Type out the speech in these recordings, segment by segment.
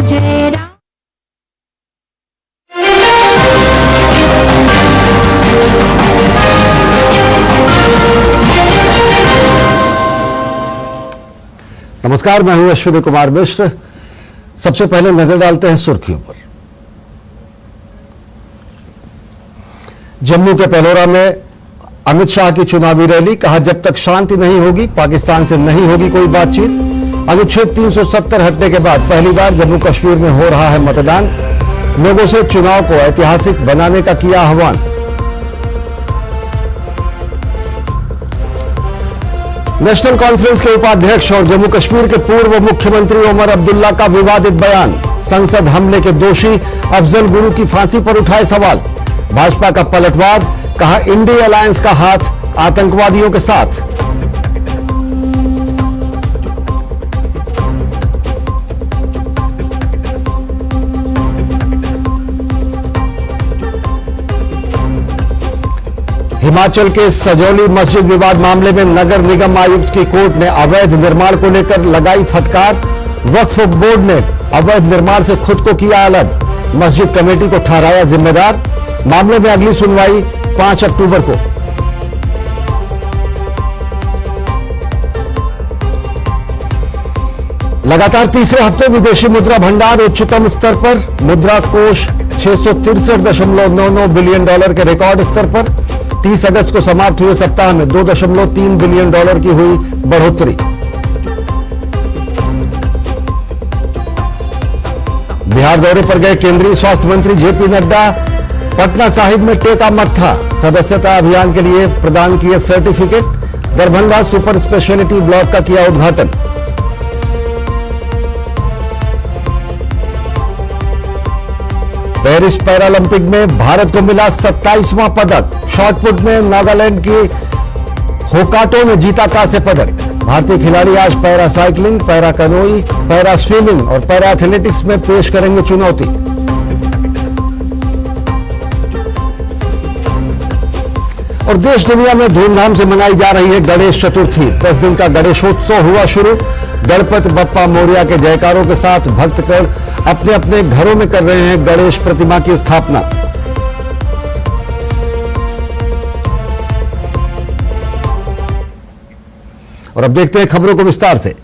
जय राम। नमस्कार, मैं हूं अश्विनी कुमार मिश्र। सबसे पहले नजर डालते हैं सुर्खियों पर। जम्मू के पेलोरा में अमित शाह की चुनावी रैली, कहा जब तक शांति नहीं होगी पाकिस्तान से नहीं होगी कोई बातचीत। अनुच्छेद 370 हटने के बाद पहली बार जम्मू कश्मीर में हो रहा है मतदान। लोगों से चुनाव को ऐतिहासिक बनाने का किया आह्वान। नेशनल कॉन्फ्रेंस के उपाध्यक्ष और जम्मू कश्मीर के पूर्व मुख्यमंत्री उमर अब्दुल्ला का विवादित बयान। संसद हमले के दोषी अफजल गुरु की फांसी पर उठाए सवाल। भाजपा का पलटवार, कहा इंडी अलायंस का हाथ आतंकवादियों के साथ। हिमाचल के सजौली मस्जिद विवाद मामले में नगर निगम आयुक्त की कोर्ट ने अवैध निर्माण को लेकर लगाई फटकार। वक्फ बोर्ड ने अवैध निर्माण से खुद को किया अलग, मस्जिद कमेटी को ठहराया जिम्मेदार। मामले में अगली सुनवाई 5 अक्टूबर को। लगातार तीसरे हफ्ते विदेशी मुद्रा भंडार उच्चतम स्तर पर। मुद्रा कोष 663.99 बिलियन डॉलर के रिकॉर्ड स्तर पर। 30 अगस्त को समाप्त हुए सप्ताह में 2.3 बिलियन डॉलर की हुई बढ़ोतरी। बिहार दौरे पर गए केंद्रीय स्वास्थ्य मंत्री जेपी नड्डा पटना साहिब में टेका मत्था। सदस्यता अभियान के लिए प्रदान किए certificate. Darbhanga super speciality block का किया उद्घाटन। पेरिस पैरालंपिक में भारत को मिला 27वां पदक। शॉटपुट में नागालैंड की होकाटो ने जीता कांस्य पदक। भारतीय खिलाड़ी आज para cycling, para canoe, para swimming और पैरा एथलेटिक्स में पेश करेंगे चुनौती। और देश दुनिया में धूमधाम से मनाई जा रही है गणेश चतुर्थी। 10 दिन का गणेशोत्सव हुआ शुरू। गणपति बप्पा मोरया के जयकारों के साथ भक्तगण अपने अपने घरों में कर रहे हैं गणेश प्रतिमा की स्थापना। और अब देखते हैं खबरों को विस्तार से।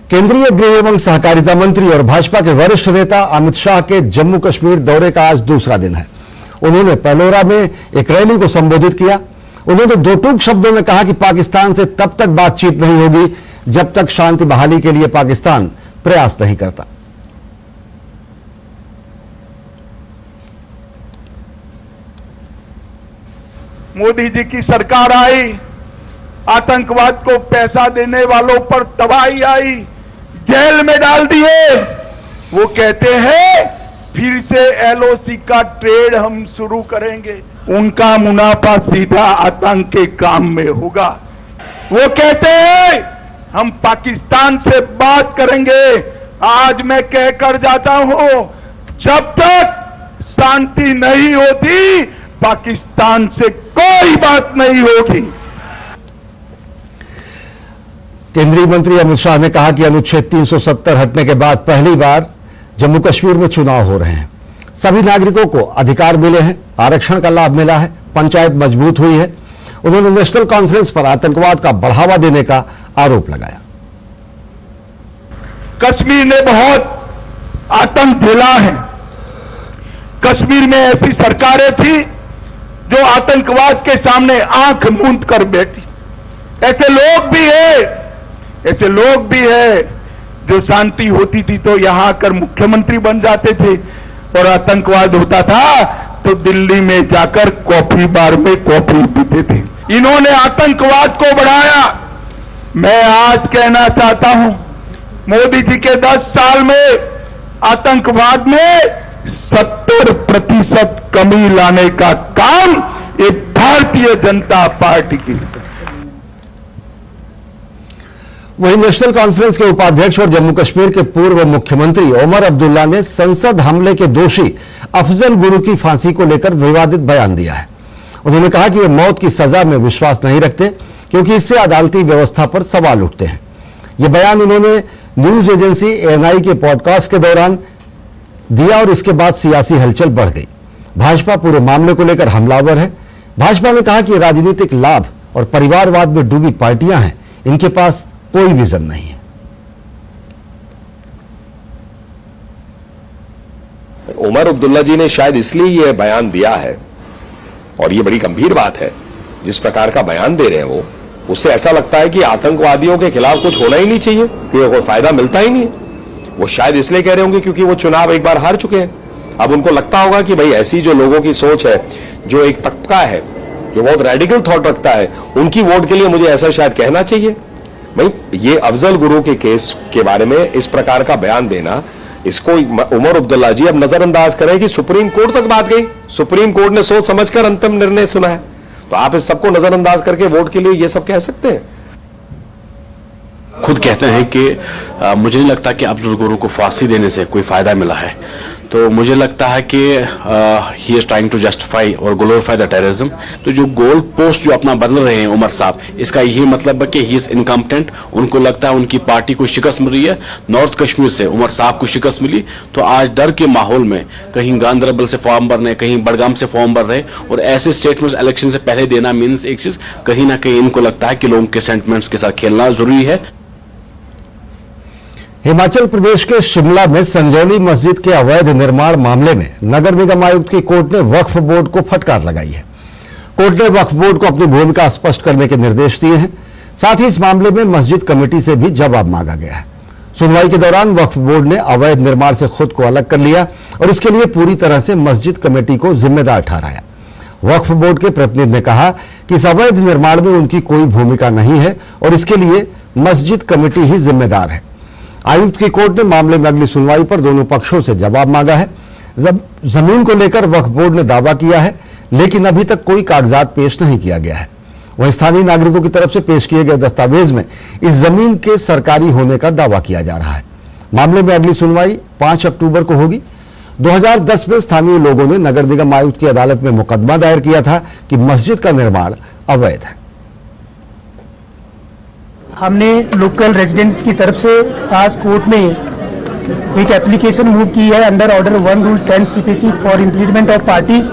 केंद्रीय गृह एवं सहकारिता मंत्री और भाजपा के वरिष्ठ नेता अमित शाह के जम्मू कश्मीर दौरे का आज दूसरा दिन है। उन्होंने पेलोरा में एक रैली को संबोधित किया। उन्होंने दो टूक शब्दों में कहा कि पाकिस्तान से तब तक बातचीत नहीं होगी जब तक शांति बहाली के लिए पाकिस्तान प्रयास नहीं करता। मोदी जी की सरकार आई, आतंकवाद को पैसा देने वालों पर दबाई आई, जेल में डाल दिए। वो कहते हैं फिर से एलओसी का ट्रेड हम शुरू करेंगे। उनका मुनाफा सीधा आतंक के काम में होगा। वो कहते हैं हम पाकिस्तान से बात करेंगे। आज मैं कहकर जाता हूं, जब तक शांति नहीं होती पाकिस्तान से कोई बात नहीं होगी। केंद्रीय मंत्री अमित शाह ने कहा कि अनुच्छेद 370 हटने के बाद पहली बार जम्मू कश्मीर में चुनाव हो रहे हैं। सभी नागरिकों को अधिकार मिले हैं, आरक्षण का लाभ मिला है, पंचायत मजबूत हुई है। उन्होंने नेशनल कॉन्फ्रेंस पर आतंकवाद का बढ़ावा देने का आरोप लगाया। कश्मीर ने बहुत आतंक झेला है। कश्मीर में ऐसी सरकारें थी जो आतंकवाद के सामने आंख मूंद कर बैठी। ऐसे लोग भी है जो शांति होती थी तो यहां आकर मुख्यमंत्री बन जाते थे, और आतंकवाद होता था तो दिल्ली में जाकर कॉफी बार में कॉफी पीते थे। इन्होंने आतंकवाद को बढ़ाया। मैं आज कहना चाहता हूं, मोदी जी के 10 साल में आतंकवाद में 70% कमी लाने का काम एक भारतीय जनता पार्टी की। वहीं नेशनल कॉन्फ्रेंस के उपाध्यक्ष और जम्मू कश्मीर के पूर्व मुख्यमंत्री उमर अब्दुल्ला ने संसद हमले के दोषी अफजल गुरु की फांसी को लेकर विवादित बयान दिया है। उन्होंने कहा कि वे मौत की सजा में विश्वास नहीं रखते क्योंकि इससे अदालती व्यवस्था पर सवाल उठते हैं। यह बयान उन्होंने न्यूज एजेंसी एएनआई के पॉडकास्ट के दौरान दिया और इसके बाद सियासी हलचल बढ़ गई। भाजपा पूरे मामले को लेकर हमलावर है। भाजपा ने कहा कि राजनीतिक लाभ और परिवारवाद में डूबी पार्टियां हैं, इनके पास कोई विजन नहीं है। उमर अब्दुल्ला जी ने शायद इसलिए यह बयान दिया है, और यह बड़ी गंभीर बात है जिस प्रकार का बयान दे रहे हैं वो, उससे ऐसा लगता है कि आतंकवादियों के खिलाफ कुछ होना ही नहीं चाहिए, क्योंकि कोई फायदा मिलता ही नहीं है। वो शायद इसलिए कह रहे होंगे क्योंकि वो चुनाव एक बार हार चुके हैं। अब उनको लगता होगा कि भाई ऐसी जो लोगों की सोच है, जो एक तबका है जो बहुत रेडिकल थॉट रखता है, उनकी वोट के लिए मुझे ऐसा शायद कहना चाहिए। भाई ये अफजल गुरु के केस के बारे में इस प्रकार का बयान देना, इसको उमर अब्दुल्ला जी अब नजरअंदाज करें कि सुप्रीम कोर्ट तक बात गई, सुप्रीम कोर्ट ने सोच समझकर अंतिम निर्णय सुना है, तो आप इस सबको नजरअंदाज करके वोट के लिए ये सब कह सकते हैं? खुद कहते हैं कि मुझे नहीं लगता कि अफजल गुरु को फांसी देने से कोई फायदा मिला है। तो मुझे लगता है कि he is trying to justify और ग्लोरीफाई द टेररिज्म। तो जो गोल पोस्ट जो अपना बदल रहे हैं उमर साहब, इसका यही मतलब है कि ही इज इनकम्पिटेंट। उनको लगता है उनकी पार्टी को शिकस्त मिल रही है। नॉर्थ कश्मीर से उमर साहब को शिकस्त मिली, तो आज डर के माहौल में कहीं गांधरबल से फॉर्म भर रहे, कहीं बड़गाम से फॉर्म भर रहे, और ऐसे स्टेटमेंट्स इलेक्शन से पहले देना मीन्स एक चीज, कहीं ना कहीं इनको लगता है कि लोगों के सेंटिमेंट्स के साथ खेलना जरूरी है। हिमाचल प्रदेश के शिमला में संजौली मस्जिद के अवैध निर्माण मामले में नगर निगम आयुक्त की कोर्ट ने वक्फ बोर्ड को फटकार लगाई है। कोर्ट ने वक्फ बोर्ड को अपनी भूमिका स्पष्ट करने के निर्देश दिए हैं। साथ ही इस मामले में मस्जिद कमेटी से भी जवाब मांगा गया है। सुनवाई के दौरान वक्फ बोर्ड ने अवैध निर्माण से खुद को अलग कर लिया और इसके लिए पूरी तरह से मस्जिद कमेटी को जिम्मेदार ठहराया। वक्फ बोर्ड के प्रतिनिधि ने कहा कि इस अवैध निर्माण में उनकी कोई भूमिका नहीं है और इसके लिए मस्जिद कमेटी ही जिम्मेदार है। आयुक्त की कोर्ट ने मामले में अगली सुनवाई पर दोनों पक्षों से जवाब मांगा है। जमीन को लेकर वक्फ बोर्ड ने दावा किया है, लेकिन अभी तक कोई कागजात पेश नहीं किया गया है। वहीं स्थानीय नागरिकों की तरफ से पेश किए गए दस्तावेज में इस जमीन के सरकारी होने का दावा किया जा रहा है। मामले में अगली सुनवाई 5 अक्टूबर को होगी। 2010 में स्थानीय लोगों ने नगर निगम आयुक्त की अदालत में मुकदमा दायर किया था कि मस्जिद का निर्माण अवैध है। हमने लोकल रेजिडेंट्स की तरफ से आज कोर्ट में एक एप्लीकेशन मूव की है under order 1 rule 10 CPC for implement of parties.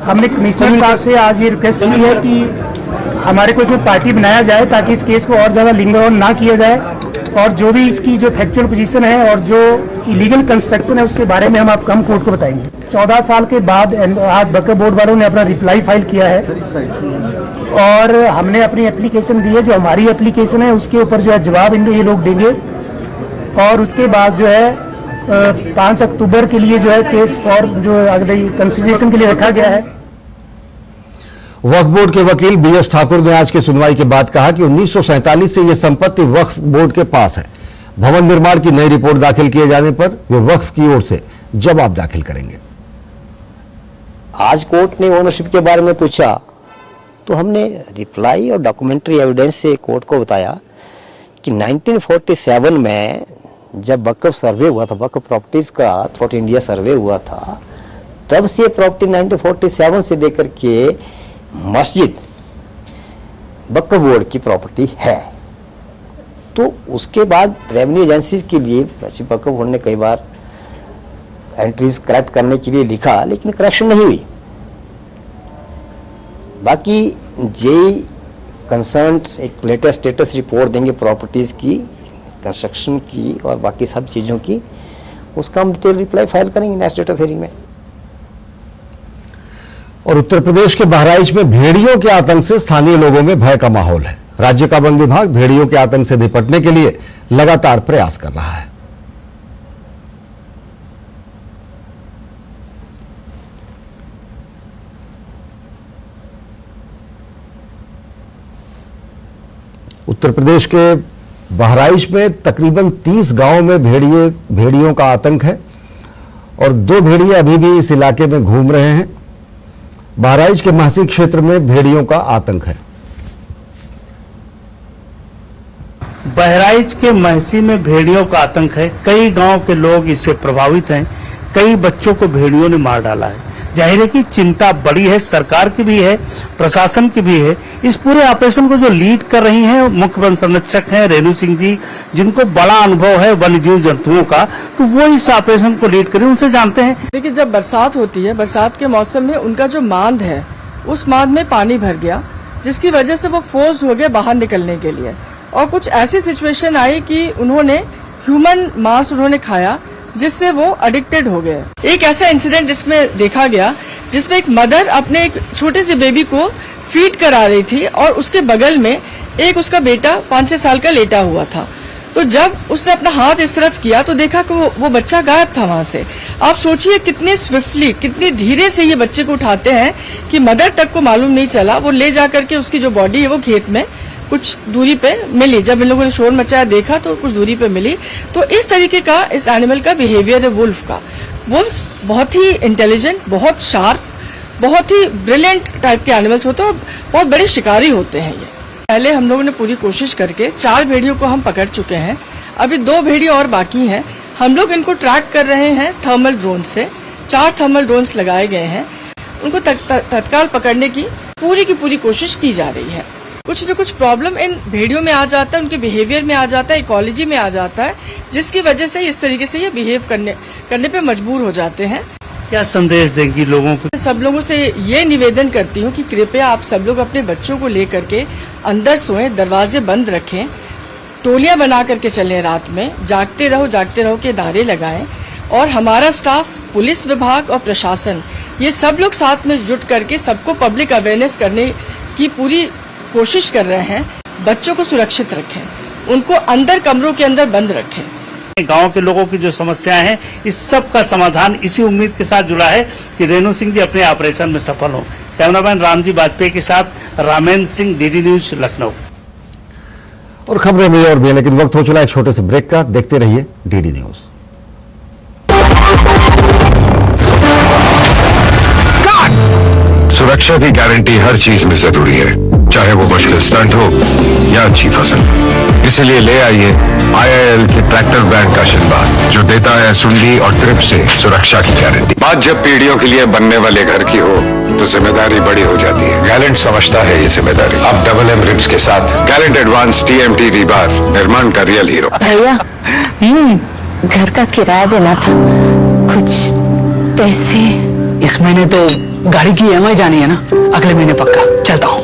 हमने कमिश्नर साहब से आज ये रिक्वेस्ट की है कि हमारे को इसमें पार्टी बनाया जाए ताकि इस केस को और ज़्यादा लिंगर ऑन ना किया जाए, और जो भी इसकी जो फैक्चुअल पोजीशन है और जो इलीगल कंस्ट्रक्शन है उसके बारे में हम आपको हम कोर्ट को बताएंगे। 14 साल के बाद आज वक्फ बोर्ड वालों ने अपना रिप्लाई फाइल किया है और हमने अपनी एप्लीकेशन दी है। जो हमारी एप्लीकेशन है उसके ऊपर जो है जवाब ये लोग देंगे, और उसके बाद जो है 5 अक्टूबर के लिए जो है केस फॉर जो अगले कंसिडरेशन के लिए रखा गया है। वक्फ बोर्ड के वकील BS ठाकुर ने आज की सुनवाई के बाद कहा कि 1947 से यह संपत्ति वक्फ बोर्ड के पास है। भवन निर्माण की नई रिपोर्ट दाखिल किए जाने पर वे वक्फ की ओर से जवाब दाखिल करेंगे। आज कोर्ट ने ओनरशिप के बारे में पूछा तो हमने रिप्लाई और डॉक्यूमेंट्री एविडेंस से कोर्ट को बताया कि 1947 में जब वक्फ सर्वे हुआ था, वक्फ प्रॉपर्टीज का थ्रू इंडिया सर्वे हुआ था, तब से प्रॉपर्टी 1947 से लेकर के मस्जिद वक्फ बोर्ड की प्रॉपर्टी है। तो उसके बाद रेवेन्यू एजेंसीज के लिए वैसे वक्फ बोर्ड ने कई बार एंट्रीज करेक्ट करने के लिए लिखा, लेकिन करेक्शन नहीं हुई। बाकी जेई कंसर्न एक लेटेस्ट स्टेटस रिपोर्ट देंगे प्रॉपर्टीज की, कंस्ट्रक्शन की और बाकी सब चीज़ों की, उसका हम डिटेल रिप्लाई फाइल करेंगे नेक्स्ट डेट ऑफ हियरिंग में। और उत्तर प्रदेश के बहराइच में भेड़ियों के आतंक से स्थानीय लोगों में भय का माहौल है। राज्य का वन विभाग भेड़ियों के आतंक से निपटने के लिए लगातार प्रयास कर रहा है। उत्तर प्रदेश के बहराइच में तकरीबन 30 गांवों में भेड़ियों का आतंक है और 2 भेड़िए अभी भी इस इलाके में घूम रहे हैं। बहराइच के महसी क्षेत्र में भेड़ियों का आतंक है। बहराइच के महसी में भेड़ियों का आतंक है। कई गांव के लोग इससे प्रभावित हैं। कई बच्चों को भेड़ियों ने मार डाला है। जाहिर है कि चिंता बड़ी है, सरकार की भी है, प्रशासन की भी है। इस पूरे ऑपरेशन को जो लीड कर रही हैं मुख्य वन संरक्षक हैं रेणु सिंह जी, जिनको बड़ा अनुभव है वन्य जीव जंतुओं का, तो वो इस ऑपरेशन को लीड करें, उनसे जानते हैं। देखिए, जब बरसात होती है, बरसात के मौसम में उनका जो मांद है उस मांद में पानी भर गया, जिसकी वजह से वो फोर्स्ड हो गए बाहर निकलने के लिए, और कुछ ऐसी सिचुएशन आई कि उन्होंने ह्यूमन मांस उन्होंने खाया, जिससे वो एडिक्टेड हो गए। एक ऐसा इंसिडेंट इसमें देखा गया जिसमें एक मदर अपने एक छोटे से बेबी को फीड करा रही थी और उसके बगल में एक उसका बेटा 5-6 साल का लेटा हुआ था। तो जब उसने अपना हाथ इस तरफ किया तो देखा कि वो बच्चा गायब था वहां से। आप सोचिए कितने स्विफ्टली, कितनी धीरे से ये बच्चे को उठाते हैं कि मदर तक को मालूम नहीं चला। वो ले जा करके उसकी जो बॉडी है वो खेत में कुछ दूरी पे मिली। जब इन लोगों ने शोर मचाया देखा तो कुछ दूरी पे मिली। तो इस तरीके का इस एनिमल का बिहेवियर है वुल्फ का। वुल्फ्स बहुत ही इंटेलिजेंट, बहुत शार्प, बहुत ही ब्रिलियंट टाइप के एनिमल्स होते हैं और बहुत बड़े शिकारी होते हैं ये। पहले हम लोगों ने पूरी कोशिश करके 4 भेड़ियों को हम पकड़ चुके हैं। अभी 2 भेड़िए और बाकी हैं। हम लोग इनको ट्रैक कर रहे हैं थर्मल ड्रोन से। 4 थर्मल ड्रोन्स लगाए गए हैं। उनको तत्काल पकड़ने की पूरी कोशिश की जा रही है। कुछ न कुछ प्रॉब्लम इन भेड़ियों में आ जाता है, उनके बिहेवियर में आ जाता है, इकोलॉजी में आ जाता है, जिसकी वजह से इस तरीके से ये बिहेव करने पे मजबूर हो जाते हैं। क्या संदेश देंगी लोगों को? सब लोगों से ये निवेदन करती हूँ कि कृपया आप सब लोग अपने बच्चों को लेकर के अंदर सोएं, दरवाजे बंद रखें, टोलियां बना करके चलें, रात में जागते रहो के नारे लगाएं। और हमारा स्टाफ, पुलिस विभाग और प्रशासन, ये सब लोग साथ में जुट करके सबको पब्लिक अवेयरनेस करने की पूरी कोशिश कर रहे हैं। बच्चों को सुरक्षित रखें, उनको अंदर कमरों के अंदर बंद रखें। गांव के लोगों की जो समस्याएं हैं, इस सब का समाधान इसी उम्मीद के साथ जुड़ा है कि रेणु सिंह जी अपने ऑपरेशन में सफल हों। कैमरामैन रामजी वाजपेयी के साथ रामेंद्र सिंह, डीडी न्यूज, लखनऊ। और खबरें में और भी, लेकिन वक्त हो चला एक छोटे से ब्रेक का। देखते रहिए डीडी न्यूज। सुरक्षा की गारंटी हर चीज में जरूरी है, चाहे वो मुश्किल स्टंट हो या अच्छी फसल। इसलिए ले आइए IIL की ट्रैक्टर ब्रांड का आशीर्वाद, जो देता है सुंडी और ट्रिप से सुरक्षा की गारंटी। बात जब पीढ़ियों के लिए बनने वाले घर की हो तो जिम्मेदारी बड़ी हो जाती है। गैलेंट समझता है ये जिम्मेदारी। अब डबल M रिब्स के साथ गैलेंट एडवांस TMT रीबार, निर्माण का रियल हीरो। भैया, घर का किराया देना था, कुछ पैसे। इस महीने तो गाड़ी की EMI जानी है ना, अगले महीने पक्का। चलता हूँ।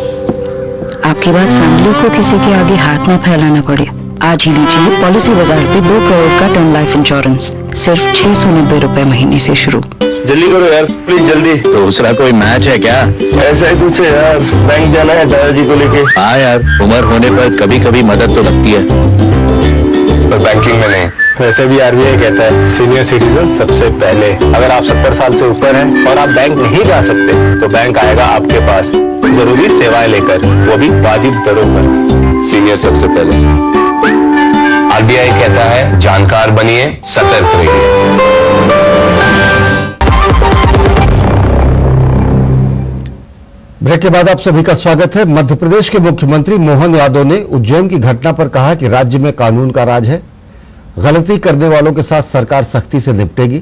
आपकी बात फैमिली को किसी के आगे हाथ न फैलाना पड़े। आज ही लीजिए पॉलिसी बाजार पे 2 करोड़ का टर्म लाइफ इंश्योरेंस, सिर्फ 690 रुपए महीने से शुरू। जल्दी करो यार, प्लीज जल्दी। दूसरा कोई मैच है क्या? ऐसा ही कुछ है यार, बैंक जाना है दादाजी को लेके। हाँ यार, उम्र होने पर कभी कभी मदद तो लगती है, पर बैंकिंग में नहीं। वैसे भी RBI कहता है सीनियर सिटीजन सबसे पहले। अगर आप 70 साल से ऊपर हैं और आप बैंक नहीं जा सकते तो बैंक आएगा आपके पास जरूरी सेवाएं लेकर, वो भी वाजिब दरों पर। सीनियर सबसे पहले। RBI कहता है जानकार बनिए, सतर्क रहिए। ब्रेक के बाद आप सभी का स्वागत है। मध्य प्रदेश के मुख्यमंत्री मोहन यादव ने उज्जैन की घटना पर कहा कि राज्य में कानून का राज है, गलती करने वालों के साथ सरकार सख्ती से निपटेगी।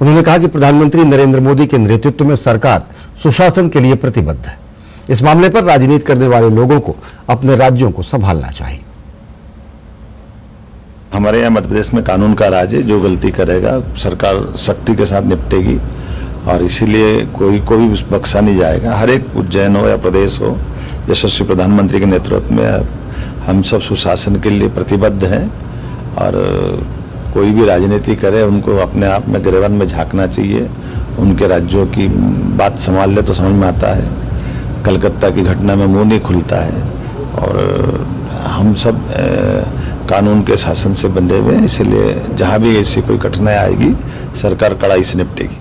उन्होंने कहा कि प्रधानमंत्री नरेंद्र मोदी के नेतृत्व में सरकार सुशासन के लिए प्रतिबद्ध है। इस मामले पर राजनीति करने वाले लोगों को अपने राज्यों को संभालना चाहिए। हमारे यहाँ मध्य प्रदेश में कानून का राज है, जो गलती करेगा सरकार सख्ती के साथ निपटेगी और इसीलिए कोई को भी बख्शा नहीं जाएगा। हर एक उज्जैन हो या प्रदेश हो, यशस्वी प्रधानमंत्री के नेतृत्व में हम सब सुशासन के लिए प्रतिबद्ध हैं और कोई भी राजनीति करे उनको अपने आप में गिरवन में झांकना चाहिए। उनके राज्यों की बात संभाल ले तो समझ में आता है। कलकत्ता की घटना में मुंह नहीं खुलता है और हम सब कानून के शासन से बंधे हुए हैं, इसलिए जहां भी ऐसी कोई कठिनाई आएगी सरकार कड़ाई से निपटेगी।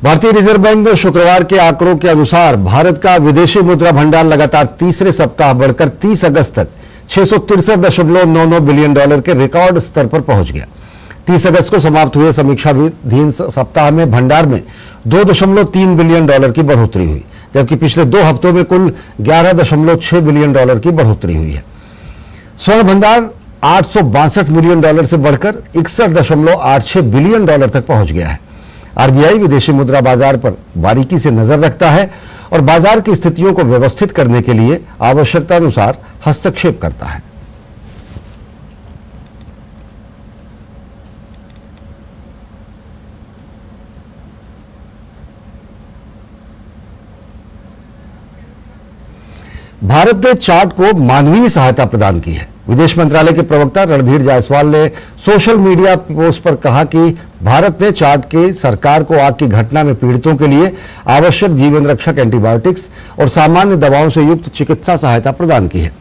भारतीय रिजर्व बैंक ने शुक्रवार के आंकड़ों के अनुसार भारत का विदेशी मुद्रा भंडार लगातार तीसरे सप्ताह बढ़कर 30 अगस्त तक $663.99 बिलियन के रिकॉर्ड स्तर पर पहुंच गया। 30 अगस्त को समाप्त हुए समीक्षाधीन सप्ताह में भंडार में $2.3 बिलियन की बढ़ोतरी हुई, जबकि पिछले 2 हफ्तों में कुल $11.6 बिलियन की बढ़ोतरी हुई है। स्वर्ण भंडार $862 मिलियन से बढ़कर $61.86 बिलियन तक पहुंच गया है। आरबीआई विदेशी मुद्रा बाजार पर बारीकी से नजर रखता है और बाजार की स्थितियों को व्यवस्थित करने के लिए आवश्यकता अनुसार हस्तक्षेप करता है। भारत ने चाड को मानवीय सहायता प्रदान की है। विदेश मंत्रालय के प्रवक्ता रणधीर जायसवाल ने सोशल मीडिया पोस्ट पर कहा कि भारत ने चाड के सरकार को आग की घटना में पीड़ितों के लिए आवश्यक जीवन रक्षक एंटीबायोटिक्स और सामान्य दवाओं से युक्त चिकित्सा सहायता प्रदान की है।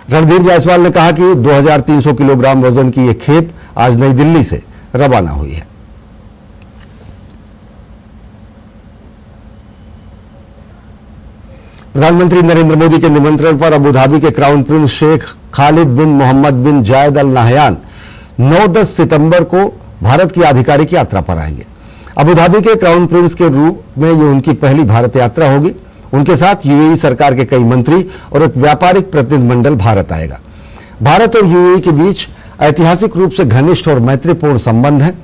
रणधीर जायसवाल ने कहा कि 2300 किलोग्राम वजन की यह खेप आज नई दिल्ली से रवाना हुई है। प्रधानमंत्री नरेंद्र मोदी के निमंत्रण पर अबू धाबी के क्राउन प्रिंस शेख खालिद बिन मोहम्मद बिन जायद अल नाहयान 9-10 सितंबर को भारत की आधिकारिक यात्रा पर आएंगे। अबू धाबी के क्राउन प्रिंस के रूप में ये उनकी पहली भारत यात्रा होगी। उनके साथ यूएई सरकार के कई मंत्री और एक व्यापारिक प्रतिनिधिमंडल भारत आएगा। भारत और यूएई के बीच ऐतिहासिक रूप से घनिष्ठ और मैत्रीपूर्ण संबंध है।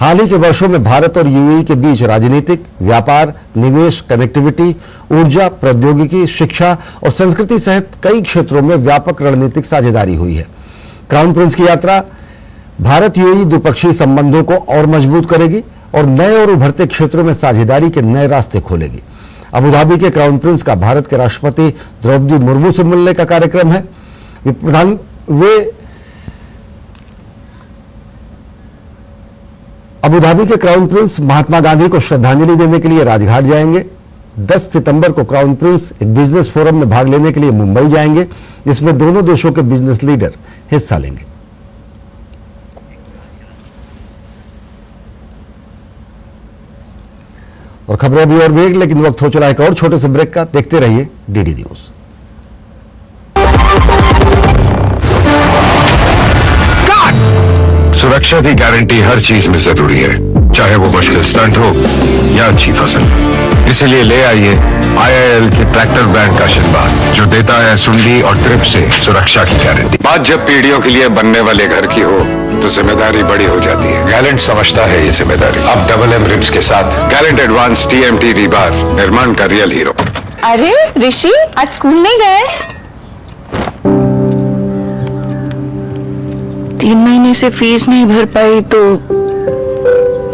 हाल ही के वर्षों में भारत और यूएई के बीच राजनीतिक, व्यापार, निवेश, कनेक्टिविटी, ऊर्जा, प्रौद्योगिकी, शिक्षा और संस्कृति सहित कई क्षेत्रों में व्यापक रणनीतिक साझेदारी हुई है। क्राउन प्रिंस की यात्रा भारत यूएई द्विपक्षीय संबंधों को और मजबूत करेगी और नए और उभरते क्षेत्रों में साझेदारी के नए रास्ते खोलेगी। अबू धाबी के क्राउन प्रिंस का भारत के राष्ट्रपति द्रौपदी मुर्मू से मिलने का कार्यक्रम है। अबू धाबी के क्राउन प्रिंस महात्मा गांधी को श्रद्धांजलि देने के लिए राजघाट जाएंगे। 10 सितंबर को क्राउन प्रिंस एक बिजनेस फोरम में भाग लेने के लिए मुंबई जाएंगे, जिसमें दोनों देशों के बिजनेस लीडर हिस्सा लेंगे। और खबरें भी और भी, लेकिन वक्त हो चला एक और छोटे से ब्रेक का। देखते रहिए डीडी न्यूज। सुरक्षा की गारंटी हर चीज में जरूरी है, चाहे वो मुश्किल स्टंट हो या अच्छी फसल। इसीलिए ले आइए IIL की ट्रैक्टर ब्रांड का आशीर्वाद, जो देता है सुंडी और ट्रिप से सुरक्षा की गारंटी। बात जब पीढ़ियों के लिए बनने वाले घर की हो तो जिम्मेदारी बड़ी हो जाती है। गैलेंट समझता है ये जिम्मेदारी। अब डबल M रिम्स के साथ गैलेंट एडवांस TMT रीबार, निर्माण का रियल हीरो। अरे ऋषि, आज स्कूल नहीं गए? 3 महीने से फीस नहीं भर पाई तो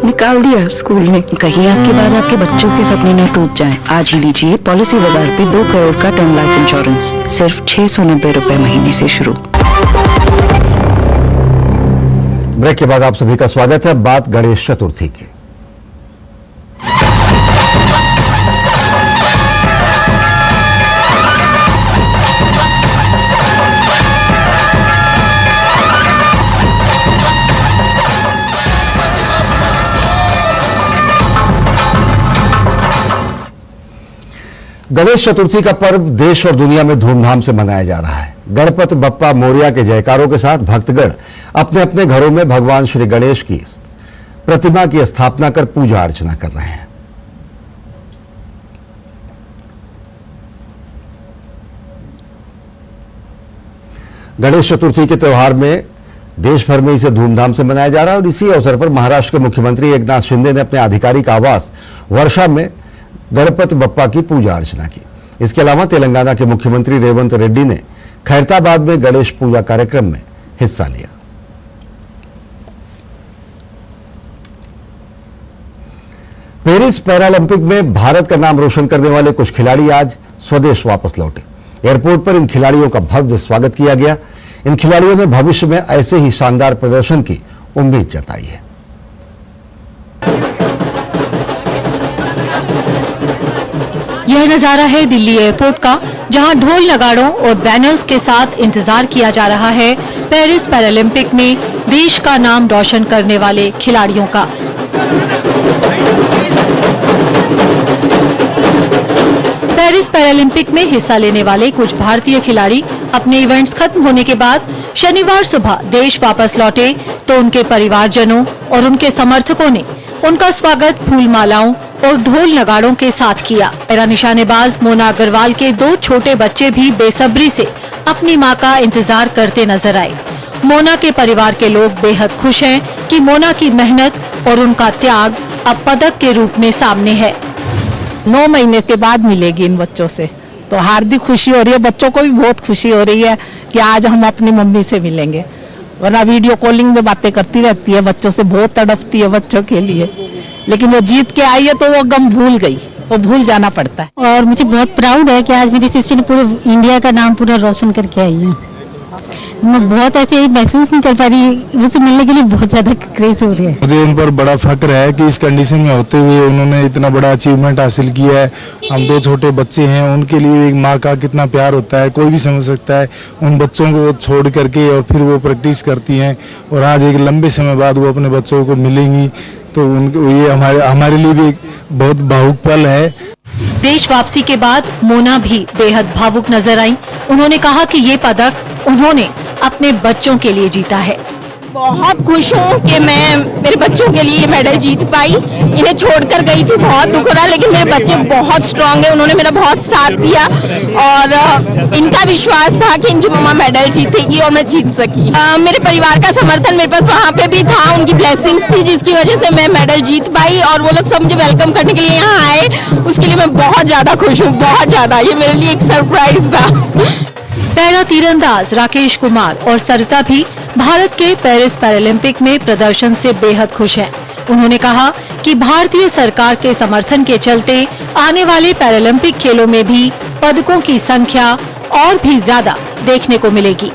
निकाल दिया स्कूल ने। कहीं आपके बाद आपके बच्चों के सपने न टूट जाएं। आज ही लीजिए पॉलिसी बाजार पे 2 करोड़ का टर्म लाइफ इंश्योरेंस, सिर्फ 690 रुपए महीने से शुरू। ब्रेक के बाद आप सभी का स्वागत है। बात गणेश चतुर्थी की। गणेश चतुर्थी का पर्व देश और दुनिया में धूमधाम से मनाया जा रहा है। गणपति बप्पा मोरिया के जयकारों के साथ भक्तगण अपने अपने घरों में भगवान श्री गणेश की प्रतिमा की स्थापना कर पूजा अर्चना कर रहे हैं। गणेश चतुर्थी के त्यौहार में देश भर में इसे धूमधाम से मनाया जा रहा है और इसी अवसर पर महाराष्ट्र के मुख्यमंत्री एकनाथ शिंदे ने अपने आधिकारिक आवास वर्षा में गणपति बप्पा की पूजा अर्चना की। इसके अलावा तेलंगाना के मुख्यमंत्री रेवंत रेड्डी ने खैरताबाद में गणेश पूजा कार्यक्रम में हिस्सा लिया। पेरिस पैरालंपिक में भारत का नाम रोशन करने वाले कुछ खिलाड़ी आज स्वदेश वापस लौटे। एयरपोर्ट पर इन खिलाड़ियों का भव्य स्वागत किया गया। इन खिलाड़ियों ने भविष्य में ऐसे ही शानदार प्रदर्शन की उम्मीद जताई है। यह नजारा है दिल्ली एयरपोर्ट का, जहां ढोल नगाड़ों और बैनर्स के साथ इंतजार किया जा रहा है पेरिस पैरालंपिक में देश का नाम रोशन करने वाले खिलाड़ियों का। पेरिस पैरालंपिक में हिस्सा लेने वाले कुछ भारतीय खिलाड़ी अपने इवेंट्स खत्म होने के बाद शनिवार सुबह देश वापस लौटे तो उनके परिवारजनों और उनके समर्थकों ने उनका स्वागत फूल मालाओं और ढोल नगाड़ों के साथ किया। पैरा निशानेबाज मोना अग्रवाल के 2 छोटे बच्चे भी बेसब्री से अपनी मां का इंतजार करते नजर आए। मोना के परिवार के लोग बेहद खुश हैं कि मोना की मेहनत और उनका त्याग अब पदक के रूप में सामने है। 9 महीने के बाद मिलेगी इन बच्चों से, तो हार्दिक खुशी हो रही है। बच्चों को भी बहुत खुशी हो रही है कि आज हम अपनी मम्मी से मिलेंगे, वरना वीडियो कॉलिंग में बातें करती रहती है बच्चों से, बहुत तड़पती है बच्चों के लिए, लेकिन वो जीत के आई है तो वो गम भूल गई, वो भूल जाना पड़ता है। और मुझे बहुत प्राउड है कि आज मेरी सिस्टर ने पूरे इंडिया का नाम पूरा रोशन करके आई है। मैं बहुत ऐसे महसूस नहीं कर पा रही, मुझसे मिलने के लिए बहुत ज्यादा क्रेज हो रही है। मुझे इन पर बड़ा फक्र है कि इस कंडीशन में होते हुए उन्होंने इतना बड़ा अचीवमेंट हासिल किया है। हम 2 छोटे बच्चे हैं, उनके लिए एक माँ का कितना प्यार होता है कोई भी समझ सकता है। उन बच्चों को छोड़ करके और फिर वो प्रैक्टिस करती हैं और आज एक लंबे समय बाद वो अपने बच्चों को मिलेंगी, तो उनको ये हमारे लिए भी एक बहुत भावुक पल है। देश वापसी के बाद मोना भी बेहद भावुक नजर आई। उन्होंने कहा कि ये पदक उन्होंने अपने बच्चों के लिए जीता है। बहुत खुश हूँ कि मैं मेरे बच्चों के लिए मेडल जीत पाई। इन्हें छोड़कर गई थी, बहुत दुख रहा, लेकिन मेरे बच्चे बहुत स्ट्रांग है, उन्होंने मेरा बहुत साथ दिया और इनका विश्वास था कि इनकी मम्मा मेडल जीतेगी और मैं जीत सकी। मेरे परिवार का समर्थन मेरे पास वहाँ पे भी था, उनकी ब्लेसिंग्स थी, जिसकी वजह से मैं मेडल जीत पाई और वो लोग सब मुझे वेलकम करने के लिए यहाँ आए, उसके लिए मैं बहुत ज्यादा खुश हूँ, बहुत ज्यादा। ये मेरे लिए एक सरप्राइज था। पैरा तीरंदाज राकेश कुमार और सरिता भी भारत के पेरिस पैरालंपिक में प्रदर्शन से बेहद खुश हैं। उन्होंने कहा कि भारतीय सरकार के समर्थन के चलते आने वाले पैरालंपिक खेलों में भी पदकों की संख्या और भी ज्यादा देखने को मिलेगी।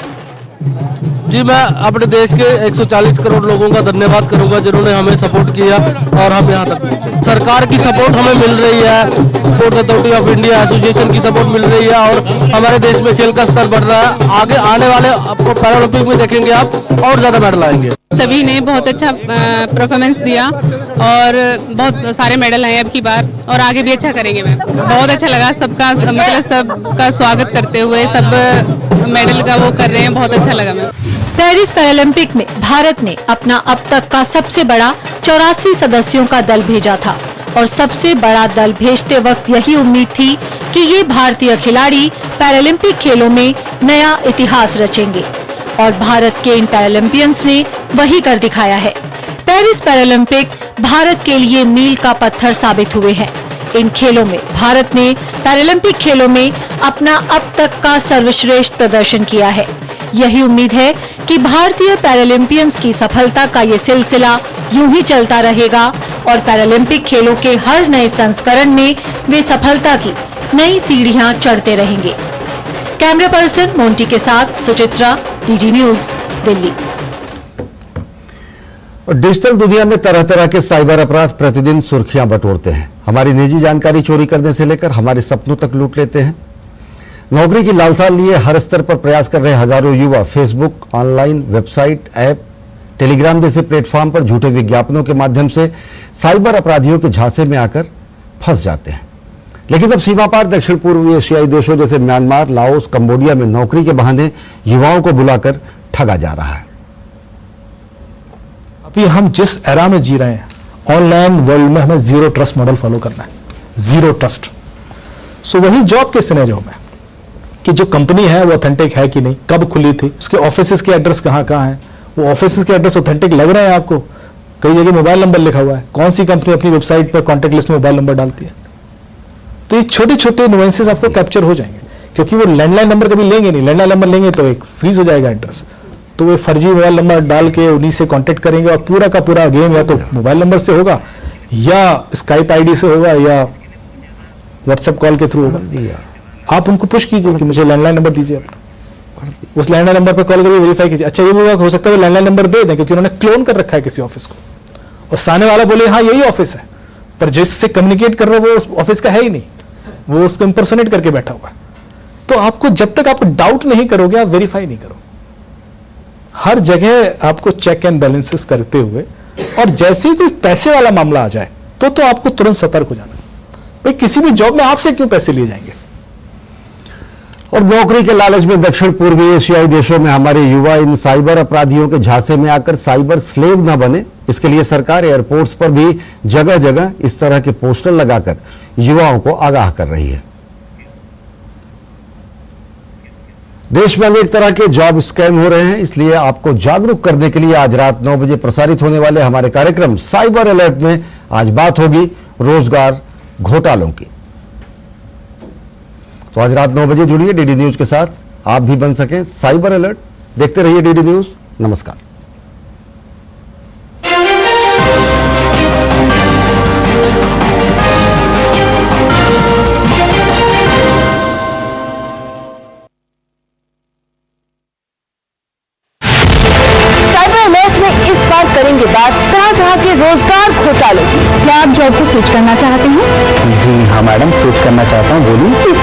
जी, मैं अपने देश के 140 करोड़ लोगों का धन्यवाद करूंगा जिन्होंने हमें सपोर्ट किया और हम यहाँ तक पहुँचे। सरकार की सपोर्ट हमें मिल रही है, sports authority of India association की सपोर्ट मिल रही है और हमारे देश में खेल का स्तर बढ़ रहा है। आगे आने वाले आपको पैरालंपिक में देखेंगे आप और ज्यादा मेडल आएंगे। सभी ने बहुत अच्छा परफॉर्मेंस दिया और बहुत सारे मेडल आए अब की बार और आगे भी अच्छा करेंगे। मैं बहुत अच्छा लगा, सबका मतलब सबका स्वागत करते हुए सब मेडल का वो कर रहे हैं, बहुत अच्छा लगा। मैं पेरिस पैरालंपिक में भारत ने अपना अब तक का सबसे बड़ा 84 सदस्यों का दल भेजा था और सबसे बड़ा दल भेजते वक्त यही उम्मीद थी कि ये भारतीय खिलाड़ी पैरालंपिक खेलों में नया इतिहास रचेंगे और भारत के इन पैरालंपियंस ने वही कर दिखाया है। पेरिस पैरालंपिक भारत के लिए मील का पत्थर साबित हुए हैं। इन खेलों में भारत ने पैरालंपिक खेलों में अपना अब तक का सर्वश्रेष्ठ प्रदर्शन किया है। यही उम्मीद है कि भारतीय पैरालंपियंस की सफलता का ये सिलसिला यूं ही चलता रहेगा और पैरालंपिक खेलों के हर नए संस्करण में वे सफलता की नई सीढ़ियां चढ़ते रहेंगे। कैमरा पर्सन मोंटी के साथ Suchitra, DD news, Delhi. Digital दुनिया में तरह तरह के साइबर अपराध प्रतिदिन सुर्खियां बटोरते हैं। हमारी निजी जानकारी चोरी करने से लेकर हमारे सपनों तक लूट लेते हैं। नौकरी की लालसा लिए हर स्तर पर प्रयास कर रहे हजारों युवा Facebook, online website, app, Telegram जैसे प्लेटफॉर्म पर झूठे विज्ञापनों के माध्यम से साइबर अपराधियों के झांसे में आकर फंस जाते हैं। लेकिन अब सीमा पार दक्षिण पूर्व एशियाई देशों जैसे म्यांमार, लाओस, कंबोडिया में नौकरी के बहाने युवाओं को बुलाकर ठगा जा रहा है। अभी हम जिस एरा में जी रहे हैं, ऑनलाइन वर्ल्ड में हमें जीरो ट्रस्ट मॉडल फॉलो करना है, जीरो ट्रस्ट। सो वही जॉब के सिनेरियो में कि जो कंपनी है वो ऑथेंटिक है कि नहीं, कब खुली थी, उसके ऑफिस के एड्रेस कहाँ कहाँ है, वो ऑफिस के एड्रेस ऑथेंटिक लग रहे हैं आपको, कई जगह मोबाइल नंबर लिखा हुआ है, कौन सी कंपनी अपनी वेबसाइट पर कॉन्टैक्ट लिस्ट में मोबाइल नंबर डालती है। तो ये छोटे छोटे नुएंसेस आपको कैप्चर हो जाएंगे, क्योंकि वो लैंडलाइन नंबर कभी लेंगे नहीं। लैंडलाइन नंबर लेंगे तो एक फ्रीज हो जाएगा एड्रेस, तो वे फर्जी मोबाइल नंबर डाल के उन्हीं से कांटेक्ट करेंगे और पूरा का पूरा गेम या तो मोबाइल नंबर से होगा या स्काइप आईडी से होगा या व्हाट्सएप कॉल के थ्रू होगा। आप उनको पुश कीजिए कि मुझे लैंडलाइन नंबर दीजिए अपना, उस लैंडलाइन नंबर पर कॉल करके वेरीफाई कीजिए। अच्छा ये भी हो सकता है वो लैंडलाइन नंबर दे दें क्योंकि उन्होंने क्लोन कर रखा है किसी ऑफिस को, और सामने वाला बोले हाँ यही ऑफिस है, पर जिससे कम्युनिकेट कर रहा है वो उस ऑफिस का है ही नहीं, वो उसको इंपर्सोनेट करके बैठा हुआ है। तो आपको जब तक आप डाउट नहीं करोगे, आप वेरीफाई नहीं करोगे। हर जगह आपको चेक एंड बैलेंसेस करते हुए, और जैसे ही कोई पैसे वाला मामला आ जाए तो आपको तुरंत सतर्क हो जाना। भाई किसी भी जॉब में आपसे क्यों पैसे लिए जाएंगे। और नौकरी के लालच में दक्षिण पूर्वी एशियाई देशों में हमारे युवा इन साइबर अपराधियों के झांसे में आकर साइबर स्लेव न बने, इसके लिए सरकार एयरपोर्ट्स पर भी जगह जगह इस तरह के पोस्टर लगाकर युवाओं को आगाह कर रही है। देश में अनेक तरह के जॉब स्कैम हो रहे हैं, इसलिए आपको जागरूक करने के लिए आज रात 9 बजे प्रसारित होने वाले हमारे कार्यक्रम साइबर अलर्ट में आज बात होगी रोजगार घोटालों की। तो आज रात 9 बजे जुड़िए डीडी न्यूज के साथ, आप भी बन सकें साइबर अलर्ट। देखते रहिए डीडी न्यूज। नमस्कार। करेंगे बात तरह तरह के रोजगार घोटालों की। क्या आप जॉब को स्विच करना चाहते हैं? जी हाँ मैडम, स्विच करना चाहता हूँ, बोलिए।